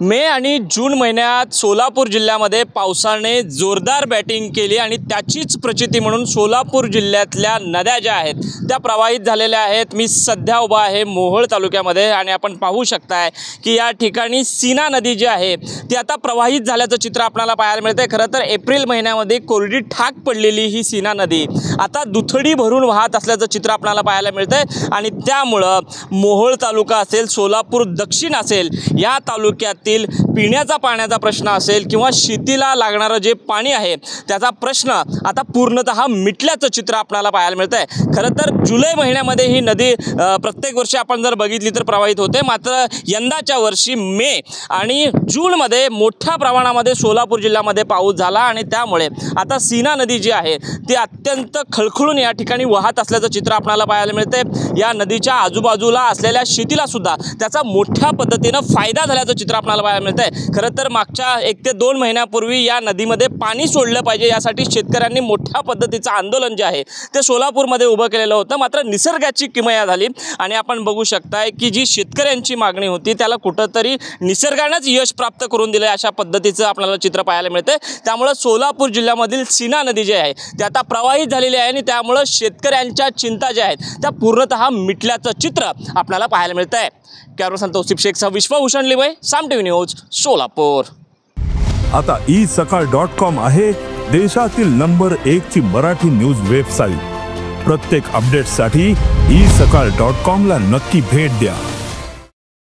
मे आणि जून महिन्यात सोलापूर जिल्ह्यामध्ये पावसाने जोरदार बॅटिंग केली आणि त्याचीच प्रचिती म्हणून सोलापूर जिल्ह्यातल्या नद्या ज्या आहेत त्या प्रवाहित झालेल्या आहेत। मी सध्या उभा आहे मोहोळ तालुक्यामध्ये आणि आपण पाहू शकताय की या ठिकाणी सीना नदी जी आहे ती आता प्रवाहित झाल्याचं चित्र आपल्याला पाहायला मिळतंय। खरं तर एप्रिल महिन्यामध्ये कोरडी ठाक पडलेली ही सीना नदी आता दुथडी भरून वाहत असल्याचं चित्र आपल्याला पाहायला मिळतंय आणि त्यामुळे मोहोळ तालुका असेल, सोलापूर दक्षिण असेल, या तालुक्यात पिण्याचा पाण्याचा प्रश्न असेल किंवा शेतीला लागणारे जे पाणी आहे त्याचा प्रश्न आता पूर्णतः मिटल्याचं चित्र आपल्याला पाहायला मिळतंय। खरं तर जुलै महिन्यामध्ये ही नदी प्रत्येक वर्षी आपण जर बघितली तर प्रवाहित होते, मात्र यंदाच्या वर्षी मे आणि जून मध्ये मोठ्या प्रमाणामध्ये सोलापूर जिल्ह्यामध्ये पाऊस झाला आणि त्यामुळे आता सीना नदी जी आहे ती अत्यंत खळखळून या ठिकाणी वाहत असल्याचं चित्र आपल्याला पाहायला मिळतंय। या नदीच्या आजूबाजूला असलेल्या शेतीला सुद्धा त्याचा मोठ्या पद्धतीने फायदा झाल्याचं चित्र आपल्याला पाहायला मिळतंय। खरं तर मागच्या 1 ते 2 महिन्यापूर्वी या नदीमध्ये पाणी सोडलं पाहिजे यासाठी शेतकऱ्यांनी मोठ्या पद्धतीचं आंदोलन जे आहे ते सोलापूरमध्ये उभं केलेलं होतं, मात्र निसर्गाची किमया झाली आणि आपण बघू शकताय की जी शेतकऱ्यांची मागणी होती त्याला कुठंतरी निसर्गानेच यश प्राप्त करून दिलं अशा पद्धतीचं आपल्याला चित्र पाहायला मिळतंय। त्यामुळे सोलापूर जिल्ह्यामधील सीना नदी जी आहे ती आता प्रवाहित झालेली आहे आणि त्यामुळे शेतकऱ्यांच्या चिंता ज्या आहेत त्या पूर्णतः मिटल्याचं चित्र आपल्याला पाहायला मिळतंय। कॅमेरा संतोष शेखसह विश्वभूषण लिवय, साम टीव्ही न्यूज, सोलापूर। आता isakal.com आहे देशातील नंबर 1 ची मराठी न्यूज वेबसाईट। प्रत्येक अपडेटसाठी isakal.com ला नक्की भेट द्या।